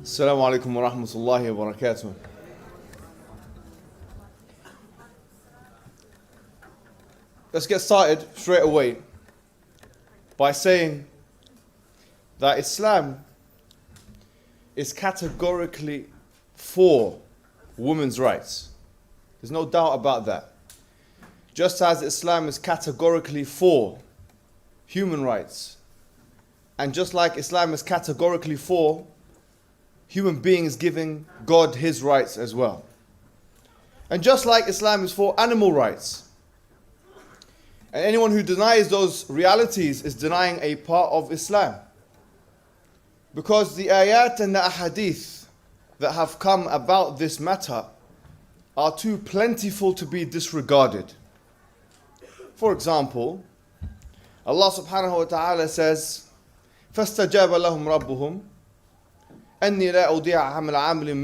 السلام عليكم ورحمة الله وبركاته. Let's get started straight away by saying that Islam is categorically for women's rights. There's no doubt about that. Just as Islam is categorically for human rights, and just like Islam is categorically for human beings giving God his rights as well. And just like Islam is for animal rights. And anyone who denies those realities is denying a part of Islam. Because the ayat and the ahadith that have come about this matter are too plentiful to be disregarded. For example, Allah subhanahu wa ta'ala says, فَاسْتَجَابَ لَهُمْ رَبُّهُمْ أني لا أضيع عمل عامل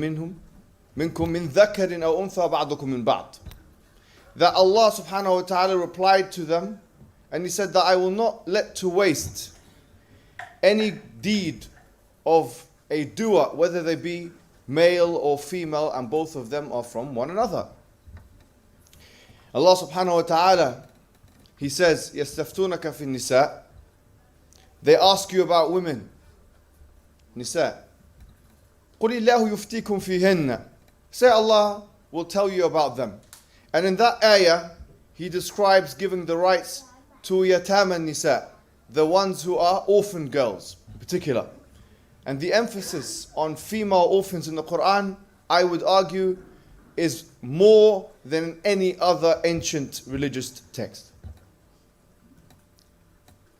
منكم من ذكر أو أنثى بعضكم من بعض. That Allah subhanahu wa ta'ala replied to them and he said that I will not let to waste any deed of a doer, whether they be male or female, and both of them are from one another. Allah subhanahu wa ta'ala, he says, يَسْتَفْتُونَكَ فِي النِّسَاءِ. They ask you about women. Nisa. قُلِ اللَّهُ يُفْتِيكُمْ فِيهِنَّ. Say Allah will tell you about them. And in that ayah, he describes giving the rights to yatama nisa, the ones who are orphan girls in particular. And the emphasis on female orphans in the Quran, I would argue, is more than any other ancient religious text.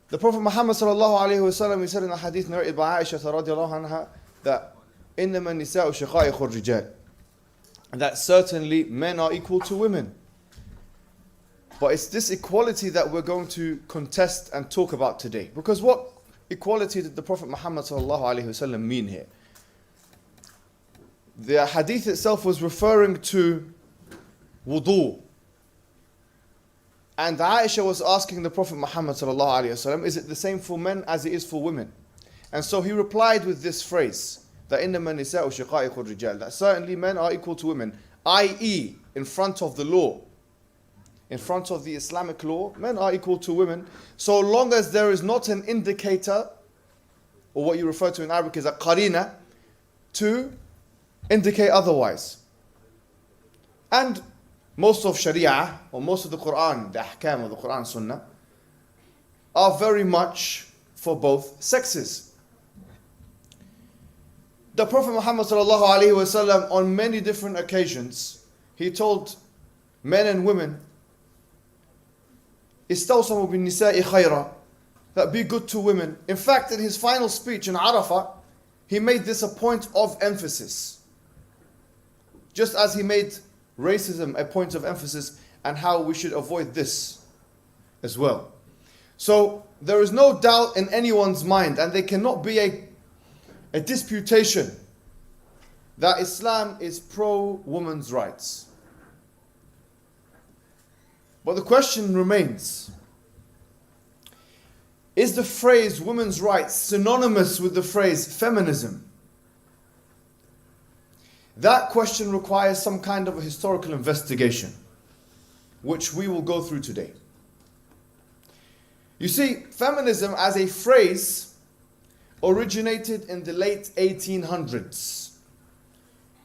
The Prophet Muhammad sallallahu alayhi wa sallam, he said in a hadith narrated by Aisha radiallahu anha that إنما النساء شقائق الرجال, that certainly men are equal to women. But it's this equality that we're going to contest and talk about today. Because what equality did the Prophet Muhammad sallallahu alayhi wa sallam mean here? The hadith itself was referring to wudu. And Aisha was asking the Prophet Muhammad sallallahu alayhi wa sallam, is it the same for men as it is for women? And so he replied with this phrase, that إِنَّمَا النِّسَاءُ شِقَائِقُ الرِّجَالِ, that certainly men are equal to women, i.e. in front of the law. In front of the Islamic law, men are equal to women, so long as there is not an indicator, or what you refer to in Arabic as a qarina, to indicate otherwise. And most of Sharia, or most of the Quran, the ahkam of the Quran Sunnah, are very much for both sexes. The Prophet Muhammad sallallahu alaihi wasallam, on many different occasions, he told men and women, "Istawsamu bin nisa'i khayra," that be good to women. In fact, in his final speech in Arafah, he made this a point of emphasis. Just as he made racism a point of emphasis, and how we should avoid this as well. So there is no doubt in anyone's mind, and there cannot be a disputation that Islam is pro-women's rights. But the question remains, is the phrase women's rights synonymous with the phrase feminism? That question requires some kind of a historical investigation, which we will go through today. You see, feminism as a phrase originated in the late 1800s.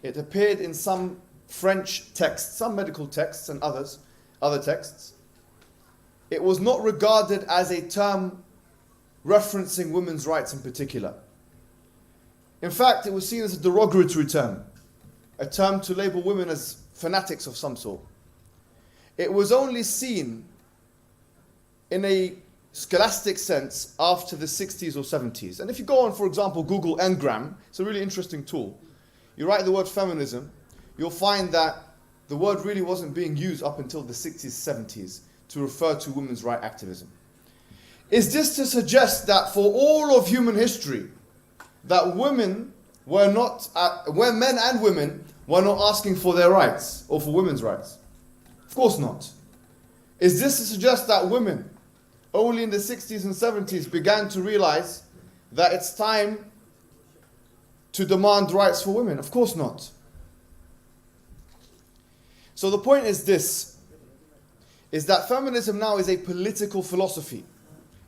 It appeared in some French texts, some medical texts and other texts. It was not regarded as a term referencing women's rights in particular. In fact, it was seen as a derogatory term, a term to label women as fanatics of some sort. It was only seen in a scholastic sense after the 60s or 70s. And if you go on, for example, Google Ngram, it's a really interesting tool. You write the word feminism, you'll find that the word really wasn't being used up until the 60s, 70s to refer to women's rights activism. Is this to suggest that for all of human history, that women were not, where men and women were not asking for their rights or for women's rights? Of course not. Is this to suggest that women only in the 60s and 70s began to realize that it's time to demand rights for women? Of course not. So the point is this, is that feminism now is a political philosophy.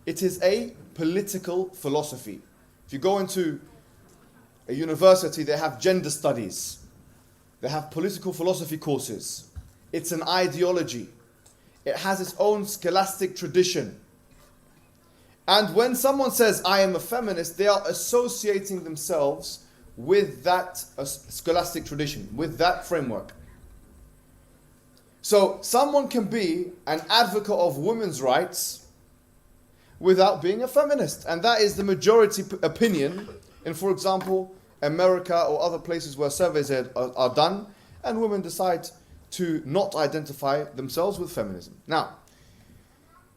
It is a political philosophy. If you go into a university, they have gender studies. They have political philosophy courses. It's an ideology. It has its own scholastic tradition. And when someone says, I am a feminist, they are associating themselves with that scholastic tradition, with that framework. So someone can be an advocate of women's rights without being a feminist. And that is the majority opinion in, for example, America or other places where surveys are done, and women decide to not identify themselves with feminism. Now,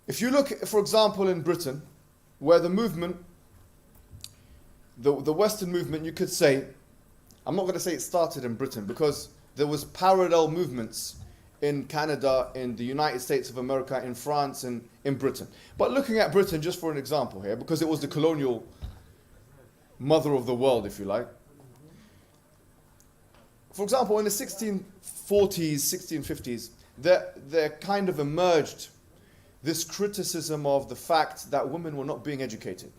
if you look, for example, in Britain, where the movement, the Western movement, you could say, I'm not going to say it started in Britain, because there was parallel movements in Canada, in the United States of America, in France, and in Britain. But looking at Britain just for an example here, because it was the colonial mother of the world, if you like. For example, in the 1640s, 1650s, there kind of emerged this criticism of the fact that women were not being educated.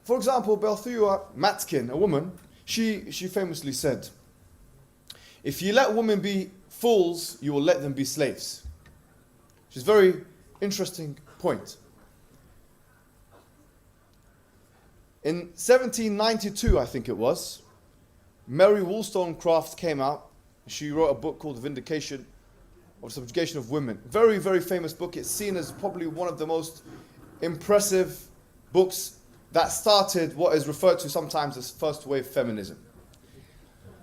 For example, Belthua Matkin, a woman, she famously said, if you let women be fools, you will let them be slaves. Which is a very interesting point. In 1792, I think it was, Mary Wollstonecraft came out. She wrote a book called The Vindication of Subjugation of Women. Very, very famous book. It's seen as probably one of the most impressive books that started what is referred to sometimes as first wave feminism.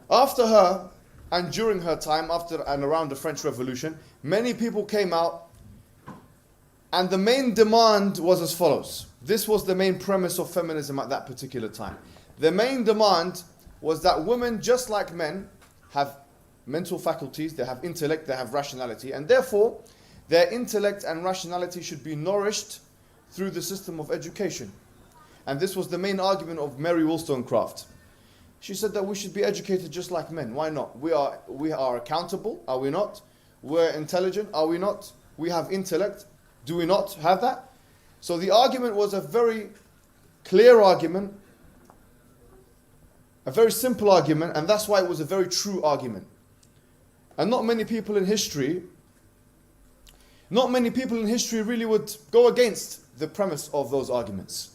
After her, and during her time, after and around the French Revolution, many people came out, and the main demand was as follows. This was the main premise of feminism at that particular time. The main demand was that women, just like men, have mental faculties, they have intellect, they have rationality, and therefore their intellect and rationality should be nourished through the system of education. And this was the main argument of Mary Wollstonecraft. She said that we should be educated just like men. Why not? We are accountable, are we not? We're intelligent, are we not? We have intellect, do we not have that? So the argument was a very clear argument, a very simple argument, and that's why it was a very true argument. And not many people in history really would go against the premise of those arguments.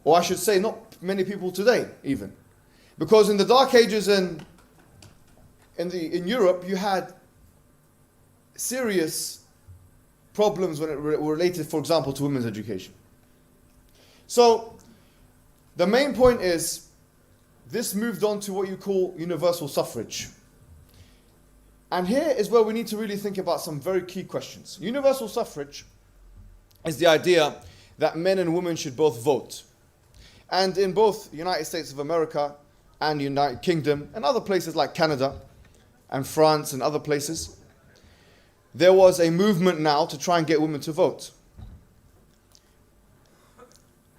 Or I should say, not many people today, even. Because in the Dark Ages in Europe, you had serious problems when it related, for example, to women's education. So, the main point is, this moved on to what you call universal suffrage. And here is where we need to really think about some very key questions. Universal suffrage is the idea that men and women should both vote. And in both the United States of America and United Kingdom and other places like Canada and France and other places, there was a movement now to try and get women to vote.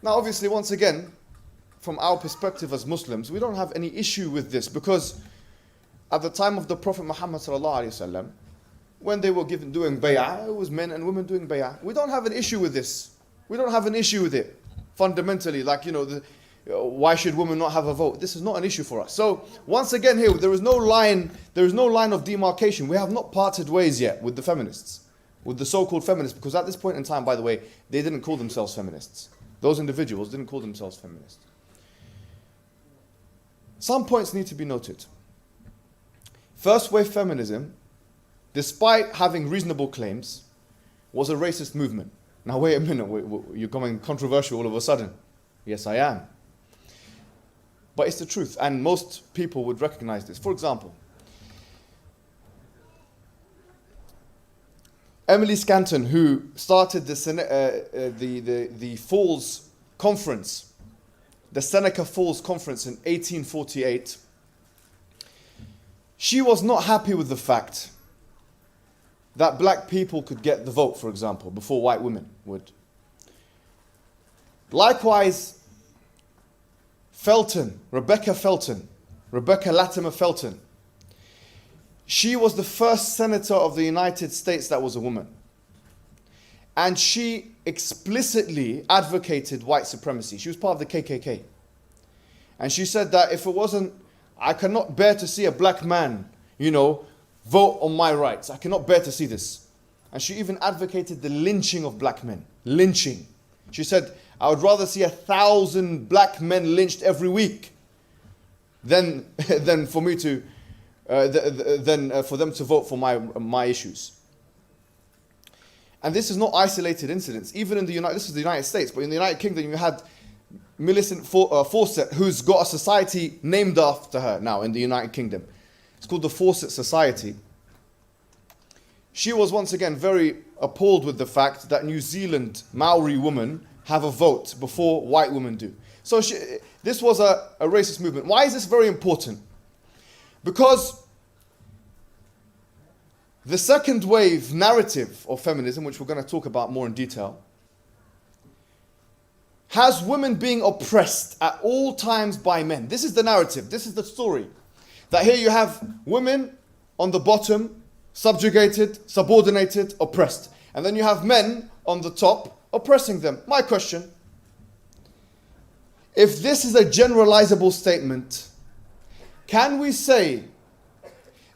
Now obviously, once again, from our perspective as Muslims, we don't have any issue with this, because at the time of the Prophet Muhammad ﷺ, when they were doing bay'ah, it was men and women doing bay'ah. We don't have an issue with this. We don't have an issue with it. Fundamentally, like, why should women not have a vote? This is not an issue for us. So once again here, there is no line of demarcation. We have not parted ways yet with the feminists, with the so-called feminists, because at this point in time, by the way, they didn't call themselves feminists. Those individuals didn't call themselves feminists. Some points need to be noted. First wave feminism, despite having reasonable claims, was a racist movement. Now wait a minute, you're coming controversial all of a sudden. Yes, I am. But it's the truth, and most people would recognize this. For example, Emily Scanton, who started the Falls Conference, the Seneca Falls Conference in 1848, she was not happy with the fact that black people could get the vote, for example, before white women would. Likewise, Felton, Rebecca Latimer Felton, she was the first senator of the United States that was a woman. And she explicitly advocated white supremacy. She was part of the KKK. And she said that if it wasn't, I cannot bear to see a black man, vote on my rights. I cannot bear to see this. And she even advocated the lynching of black men. Lynching. She said, I would rather see 1,000 black men lynched every week than for me to for them to vote for my issues. And this is not isolated incidents. Even in this is the United States, but in the United Kingdom, you had Millicent Fawcett, who's got a society named after her now in the United Kingdom. It's called the Fawcett Society. She was once again very appalled with the fact that New Zealand Maori women have a vote before white women do. So this was a racist movement. Why is this very important? Because the second wave narrative of feminism, which we're going to talk about more in detail, has women being oppressed at all times by men. This is the narrative. This is the story. That here you have women on the bottom, subjugated, subordinated, oppressed. And then you have men on the top, oppressing them. My question, if this is a generalizable statement, can we say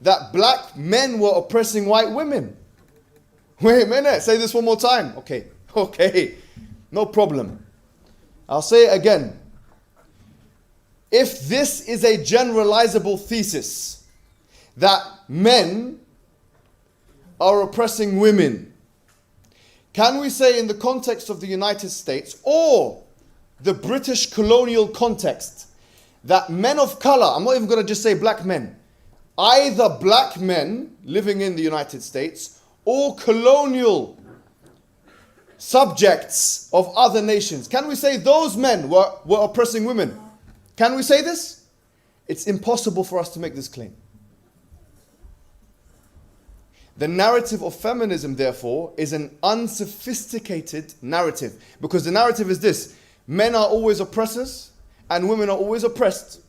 that black men were oppressing white women? Wait a minute, say this one more time. Okay, no problem. I'll say it again. If this is a generalizable thesis, that men are oppressing women, can we say in the context of the United States or the British colonial context that men of color, I'm not even going to just say black men, either black men living in the United States or colonial subjects of other nations, can we say those men were oppressing women? Can we say this? It's impossible for us to make this claim. The narrative of feminism, therefore, is an unsophisticated narrative. Because the narrative is this: men are always oppressors and women are always oppressed.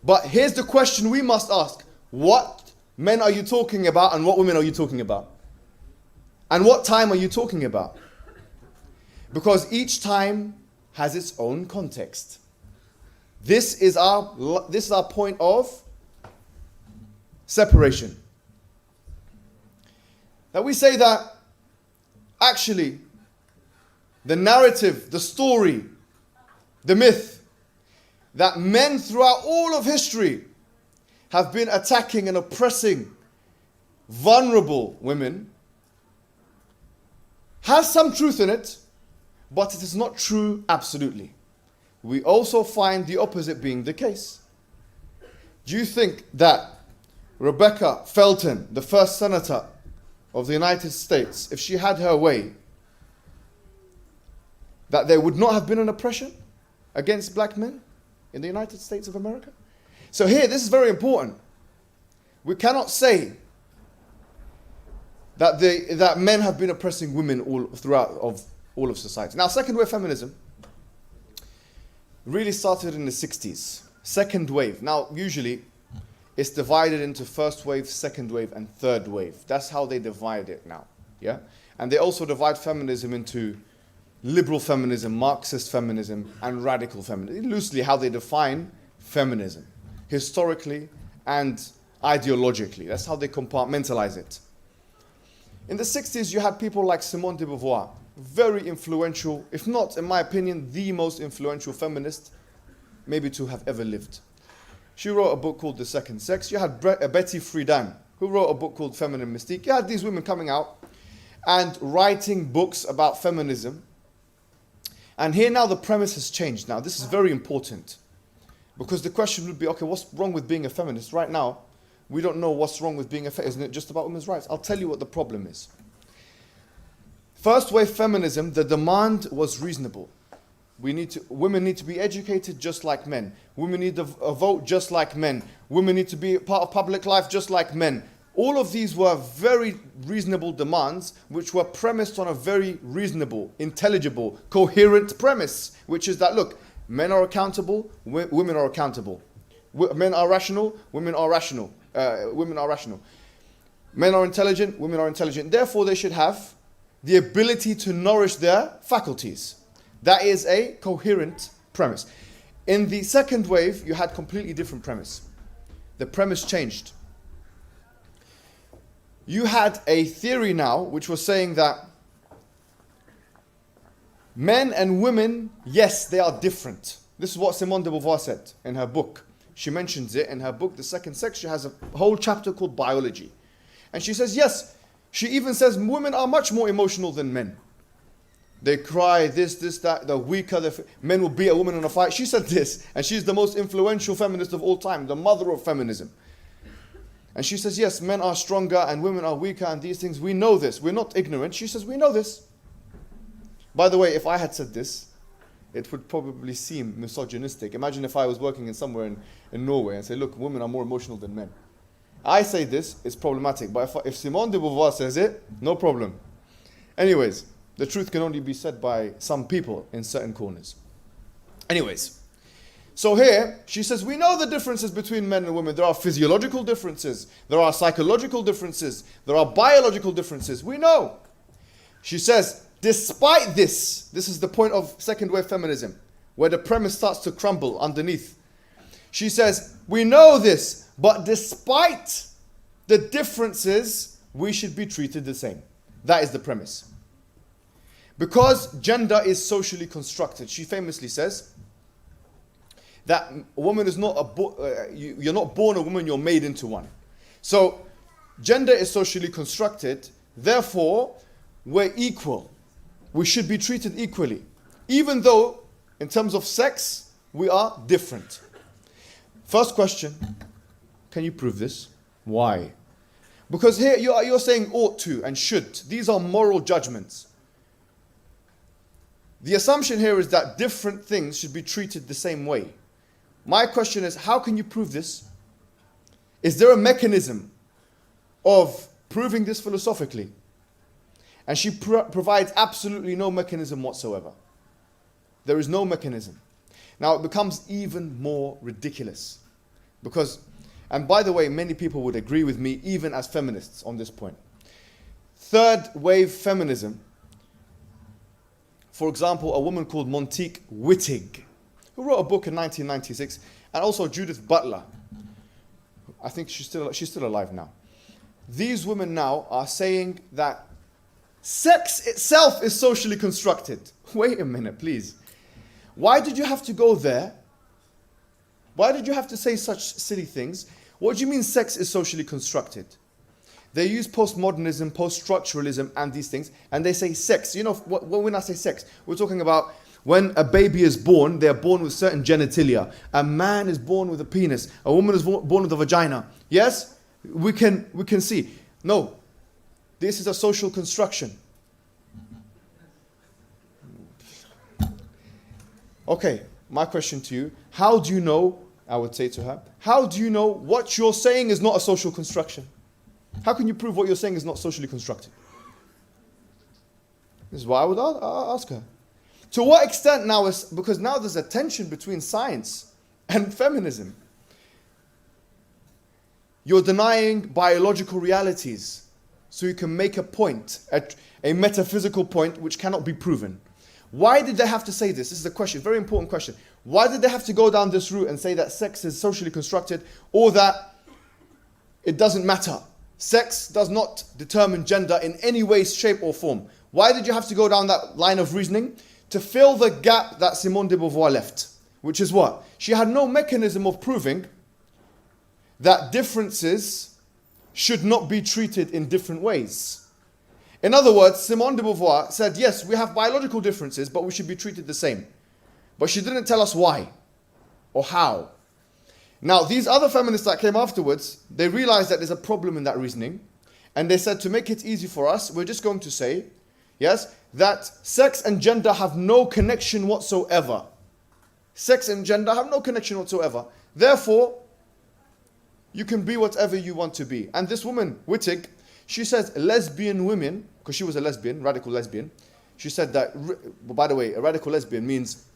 But here's the question we must ask. What men are you talking about and what women are you talking about? And what time are you talking about? Because each time has its own context. This is our point of separation. That we say that actually the narrative, the story, the myth that men throughout all of history have been attacking and oppressing vulnerable women has some truth in it, but it is not true absolutely. We also find the opposite being the case. Do you think that Rebecca Felton, the first senator of the United States, if she had her way, that there would not have been an oppression against black men in the United States of America? So here, this is very important. We cannot say that men have been oppressing women throughout all of society. Now, second wave feminism really started in the 60s. Second wave. Now, usually, it's divided into first wave, second wave, and third wave. That's how they divide it now. Yeah? And they also divide feminism into liberal feminism, Marxist feminism, and radical feminism. Loosely, how they define feminism, historically and ideologically. That's how they compartmentalize it. In the 60s, you had people like Simone de Beauvoir, very influential, if not, in my opinion, the most influential feminist maybe to have ever lived. She wrote a book called The Second Sex. You had Betty Friedan, who wrote a book called Feminine Mystique. You had these women coming out and writing books about feminism. And here now the premise has changed. Now, this is very important. Because the question would be, okay, what's wrong with being a feminist? Right now, we don't know what's wrong with being a feminist. Isn't it just about women's rights? I'll tell you what the problem is. First wave feminism, the demand was reasonable. Women need to be educated just like men. Women need to vote just like men. Women need to be part of public life just like men. All of these were very reasonable demands which were premised on a very reasonable, intelligible, coherent premise, which is that, look, Men are accountable, women are accountable. Men are rational, women are rational. Women are rational. Men are intelligent, women are intelligent. Therefore, they should have the ability to nourish their faculties. That is a coherent premise. In the second wave, you had completely different premise. The premise changed. You had a theory now which was saying that men and women, yes, they are different. This is what Simone de Beauvoir said in her book. She mentions it in her book, The Second Sex. She has a whole chapter called Biology. And she says, yes, she even says women are much more emotional than men. They cry, this, that, they're weaker, men will beat a woman in a fight. She said this, and she's the most influential feminist of all time, the mother of feminism. And she says, yes, men are stronger and women are weaker and these things. We know this. We're not ignorant. She says, we know this. By the way, if I had said this, it would probably seem misogynistic. Imagine if I was working in somewhere in Norway and say, look, women are more emotional than men. I say this, it's problematic. But if Simone de Beauvoir says it, no problem. Anyways, the truth can only be said by some people in certain corners. Anyways, so here she says, we know the differences between men and women. There are physiological differences. There are psychological differences. There are biological differences. We know. She says, despite this is the point of second wave feminism, where the premise starts to crumble underneath. She says, we know this, but despite the differences, we should be treated the same. That is the premise. Because gender is socially constructed, she famously says that a woman is not you're not born a woman, you're made into one. So gender is socially constructed, therefore we're equal. We should be treated equally, even though in terms of sex we are different. First question, can you prove this? Why? Because here you're saying ought to and should. These are moral judgments. The assumption here is that different things should be treated the same way. My question is, how can you prove this? Is there a mechanism of proving this philosophically? And she provides absolutely no mechanism whatsoever. There is no mechanism. Now it becomes even more ridiculous. Because, and by the way, many people would agree with me, even as feminists, on this point. Third wave feminism, for example, a woman called Montique Wittig, who wrote a book in 1996, and also Judith Butler. I think she's still alive now. These women now are saying that sex itself is socially constructed. Wait a minute, please. Why did you have to go there? Why did you have to say such silly things? What do you mean sex is socially constructed? They use postmodernism, post-structuralism, and these things, and they say sex. You know, when I say sex, we're talking about when a baby is born, they're born with certain genitalia. A man is born with a penis. A woman is born with a vagina. Yes? We can see. No. This is a social construction. Okay, my question to you. How do you know, I would say to her, how do you know what you're saying is not a social construction? How can you prove what you're saying is not socially constructed? This is what I would ask her. To what extent now is, because now there's a tension between science and feminism. You're denying biological realities so you can make a point, a metaphysical point which cannot be proven. Why did they have to say this? This is a question, very important question. Why did they have to go down this route and say that sex is socially constructed, or that it doesn't matter? Sex does not determine gender in any way, shape or form. Why did you have to go down that line of reasoning? To fill the gap that Simone de Beauvoir left. Which is what? She had no mechanism of proving that differences should not be treated in different ways. In other words, Simone de Beauvoir said, yes, we have biological differences, but we should be treated the same. But she didn't tell us why or how. Now, these other feminists that came afterwards, they realized that there's a problem in that reasoning. And they said, to make it easy for us, we're just going to say, yes, that sex and gender have no connection whatsoever. Sex and gender have no connection whatsoever. Therefore, you can be whatever you want to be. And this woman, Wittig, she says lesbian women, because she was a lesbian, radical lesbian, she said that, by the way, a radical lesbian means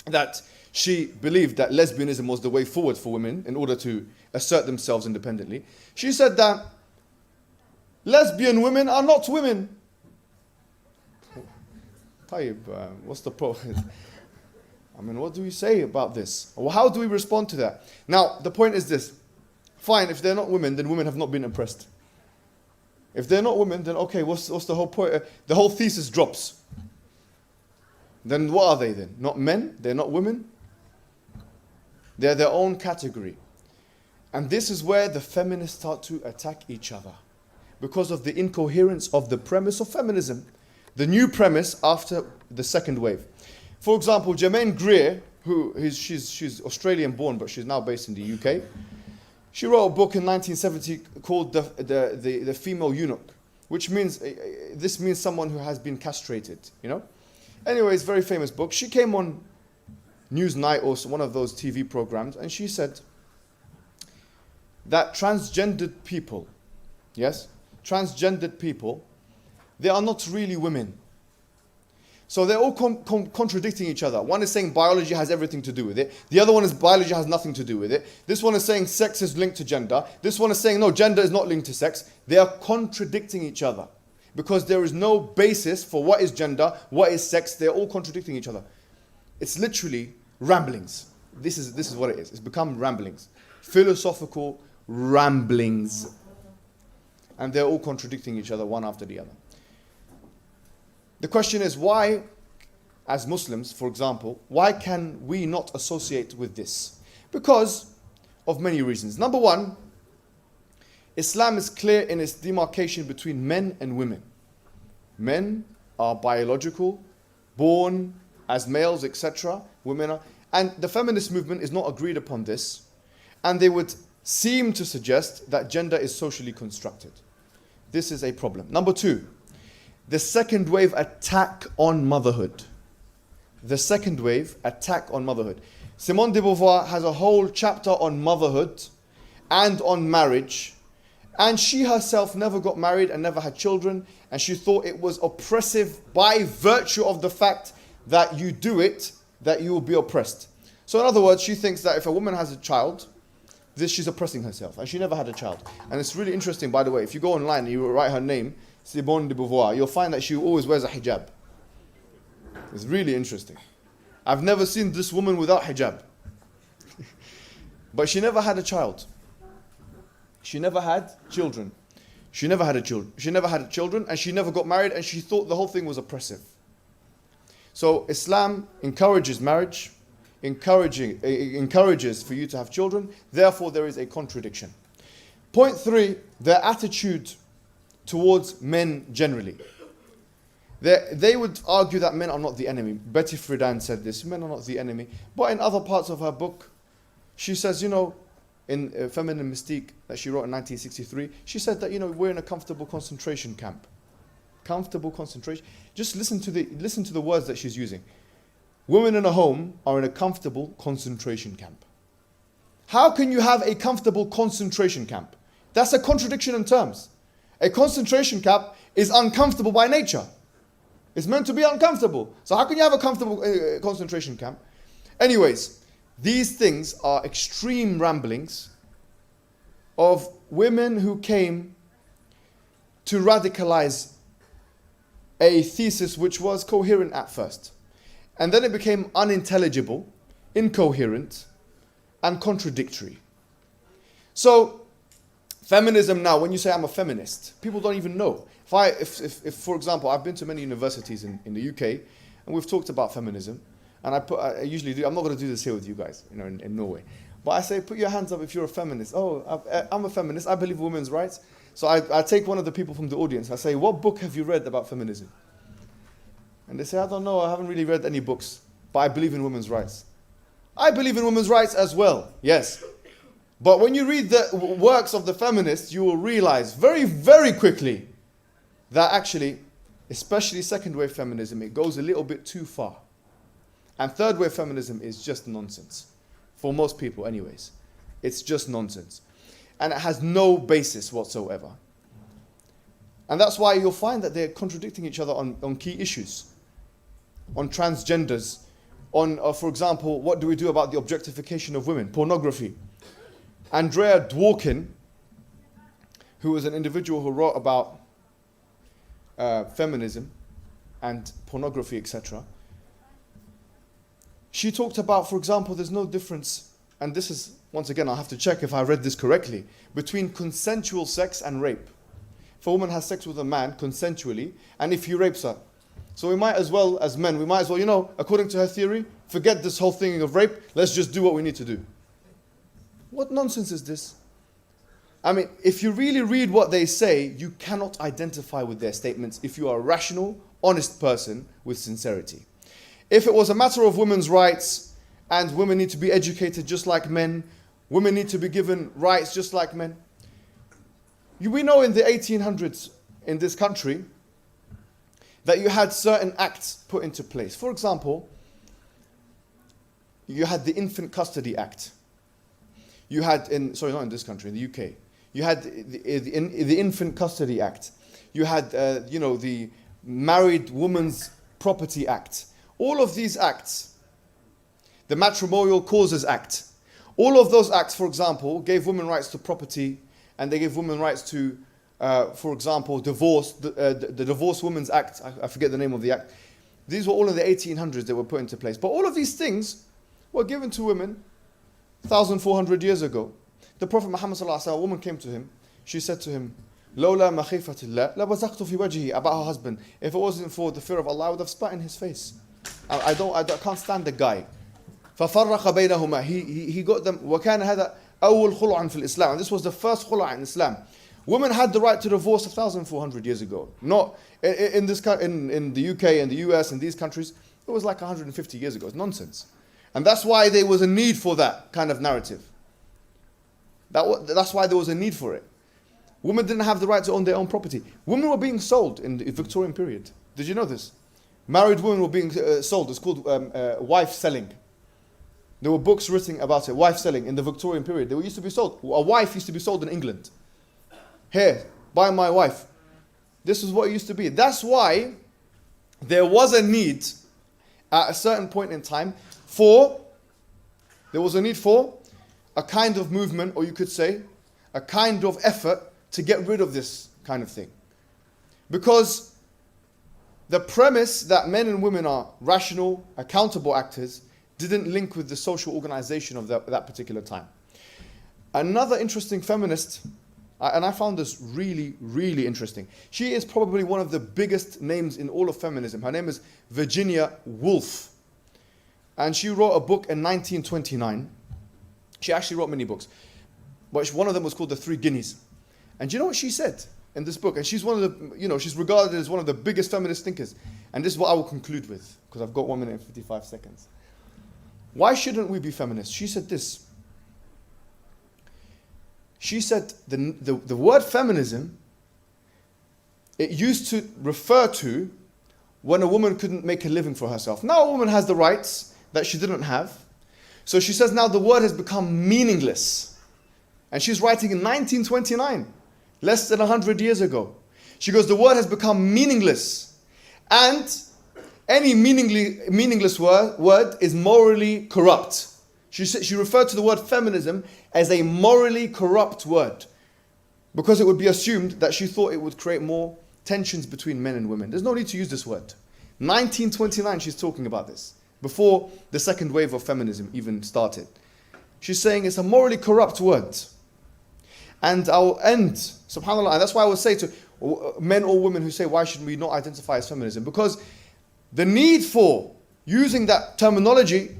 that she believed that lesbianism was the way forward for women in order to assert themselves independently. She said that lesbian women are not women. Tayyib, what's the problem? I mean, what do we say about this? Or how do we respond to that? Now, the point is this. Fine, if they're not women, then women have not been oppressed. If they're not women, then okay, what's the whole point? The whole thesis drops. Then what are they then? Not men? They're not women? They're their own category. And this is where the feminists start to attack each other. Because of the incoherence of the premise of feminism. The new premise after the second wave. For example, Germaine Greer, she's Australian born, but she's now based in the UK. She wrote a book in 1970 called the Female Eunuch, which means, this means someone who has been castrated, you know? Anyways, very famous book. She came on Newsnight or one of those TV programs, and she said that transgendered people, yes, transgendered people, they are not really women. So they're all contradicting each other. One is saying biology has everything to do with it. The other one is biology has nothing to do with it. This one is saying sex is linked to gender. This one is saying no, gender is not linked to sex. They are contradicting each other because there is no basis for what is gender, what is sex. They're all contradicting each other. It's literally ramblings. This is what it is. It's become ramblings. Philosophical ramblings. And they're all contradicting each other one after the other. The question is why, as Muslims, for example, why can we not associate with this? Because of many reasons. Number one, Islam is clear in its demarcation between men and women. Men are biological, born as males, etc. Women are, and the feminist movement is not agreed upon this, and they would seem to suggest that gender is socially constructed. This is a problem. Number two, the second wave attack on motherhood. The second wave attack on motherhood. Simone de Beauvoir has a whole chapter on motherhood and on marriage. And she herself never got married and never had children. And she thought it was oppressive by virtue of the fact that you do it, that you will be oppressed. So in other words, she thinks that if a woman has a child, she's oppressing herself. And she never had a child. And it's really interesting, by the way, if you go online and you write her name, Simone de Beauvoir, you'll find that she always wears a hijab. It's really interesting. I've never seen this woman without hijab. But she never had a child. She never had children. She never had children, and she never got married, and she thought the whole thing was oppressive. So Islam encourages marriage, encourages for you to have children. Therefore, there is a contradiction. Point three, their attitude towards men generally. They would argue that men are not the enemy. Betty Friedan said this, men are not the enemy. But in other parts of her book, she says, you know, in Feminine Mystique that she wrote in 1963, she said that, you know, we're in a comfortable concentration camp. Comfortable concentration. Just listen to the words that she's using. Women in a home are in a comfortable concentration camp. How can you have a comfortable concentration camp? That's a contradiction in terms. A concentration camp is uncomfortable by nature. It's meant to be uncomfortable. So how can you have a comfortable concentration camp? Anyways, these things are extreme ramblings of women who came to radicalize a thesis which was coherent at first. And then it became unintelligible, incoherent, and contradictory. So, feminism now, when you say I'm a feminist, people don't even know. If for example, I've been to many universities in the UK, and we've talked about feminism, and I usually do, I'm not going to do this here with you guys, you know, in Norway. But I say, put your hands up if you're a feminist. Oh, I'm a feminist, I believe women's rights. So I take one of the people from the audience, I say, what book have you read about feminism? And they say, I don't know, I haven't really read any books, but I believe in women's rights. I believe in women's rights as well, yes. But when you read the works of the feminists, you will realize very, very quickly that actually, especially second wave feminism, it goes a little bit too far. And third wave feminism is just nonsense. For most people anyways. It's just nonsense. And it has no basis whatsoever. And that's why you'll find that they're contradicting each other on key issues. On transgenders, on, for example, what do we do about the objectification of women, pornography. Andrea Dworkin, who was an individual who wrote about feminism and pornography, etc. She talked about, for example, there's no difference, and this is, once again, I'll have to check if I read this correctly, between consensual sex and rape. If a woman has sex with a man consensually, and if he rapes her. So we might as well, as men, we might as well, according to her theory, forget this whole thing of rape, let's just do what we need to do. What nonsense is this? I mean, if you really read what they say, you cannot identify with their statements if you are a rational, honest person with sincerity. If it was a matter of women's rights, and women need to be educated just like men, women need to be given rights just like men. We know in the 1800s in this country that you had certain acts put into place. For example, you had the Infant Custody Act. You had not in this country, in the UK. You had the Infant Custody Act. You had, the Married Women's Property Act. All of these acts, the Matrimonial Causes Act, all of those acts, for example, gave women rights to property, and they gave women rights to, for example, divorce. The Divorce Women's Act, I forget the name of the act. These were all in the 1800s that were put into place. But all of these things were given to women 1,400 years ago. The Prophet Muhammad ﷺ, a woman came to him. She said to him, "Lawla makhifatillah, la bazaqtu fi wajhi," about her husband. If it wasn't for the fear of Allah, I would have spat in his face. I can't stand the guy. فَفَرَّقَ بَيْنَهُمَا. He got them. وَكَانَ هَذَا أول خلع في الإسلام. And this was the first khul'a in Islam. Women had the right to divorce 1,400 years ago. Not in the UK and the US and these countries. It was like 150 years ago. It's nonsense. And that's why there was a need for that kind of narrative. That's why there was a need for it. Women didn't have the right to own their own property. Women were being sold in the Victorian period. Did you know this? Married women were being sold. It's called wife selling. There were books written about it, wife selling, in the Victorian period. They used to be sold. A wife used to be sold in England. Here, buy my wife. This is what it used to be. That's why there was a need at a certain point in time there was a need for a kind of movement, or you could say, a kind of effort to get rid of this kind of thing. Because the premise that men and women are rational, accountable actors didn't link with the social organization of that particular time. Another interesting feminist, and I found this really, really interesting. She is probably one of the biggest names in all of feminism. Her name is Virginia Woolf. And she wrote a book in 1929. She actually wrote many books. But one of them was called The Three Guineas. And do you know what she said in this book? And she's one of the, she's regarded as one of the biggest feminist thinkers. And this is what I will conclude with, because I've got 1 minute and 55 seconds. Why shouldn't we be feminists? She said this. She said the word feminism, it used to refer to when a woman couldn't make a living for herself. Now a woman has the rights that she didn't have. So she says now the word has become meaningless. And she's writing in 1929, less than 100 years ago. She goes, the word has become meaningless. And any meaningless word is morally corrupt. She referred to the word feminism as a morally corrupt word, because it would be assumed that she thought it would create more tensions between men and women. There's no need to use this word. 1929 she's talking about this, before the second wave of feminism even started. She's saying it's a morally corrupt word. And I'll end, subhanAllah, and that's why I would say to men or women who say, why should we not identify as feminism? Because the need for using that terminology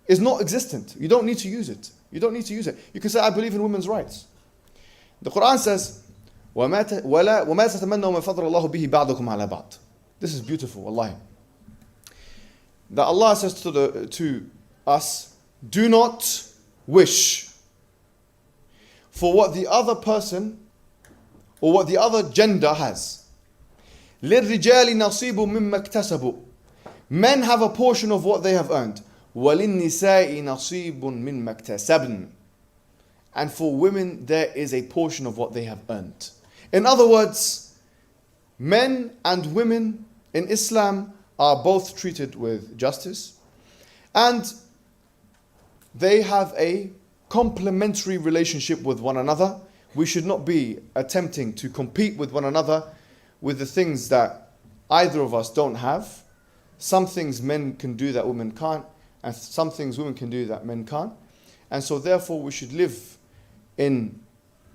is not existent. You don't need to use it. You don't need to use it. You can say, I believe in women's rights. The Quran says, وَمَا تَتَمَنَّوْا مَنْ فَضْلَ اللَّهُ بِهِ بَعْضُكُمْ عَلَى بَعْضٍ. This is beautiful, wallahi. That Allah says to us, do not wish for what the other person or what the other gender has. لِلرِّجَالِ نَصِيبٌ مِمَّا اكْتَسَبُوا. Men have a portion of what they have earned. وَلِلنِّسَاءِ نَصِيبٌ مِمَّا اكْتَسَبْنَ. And for women, there is a portion of what they have earned. In other words, men and women in Islam are both treated with justice. And they have a complementary relationship with one another. We should not be attempting to compete with one another with the things that either of us don't have. Some things men can do that women can't, and some things women can do that men can't. And so therefore we should live in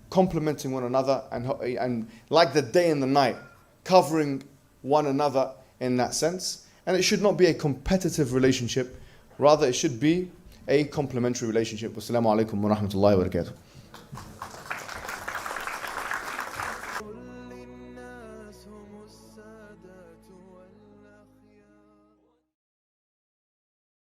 complementing one another and like the day and the night, covering one another in that sense. And it should not be a competitive relationship, rather it should be a complementary relationship. Wassalamu alaikum wa rahmatullahi wa barakatuh.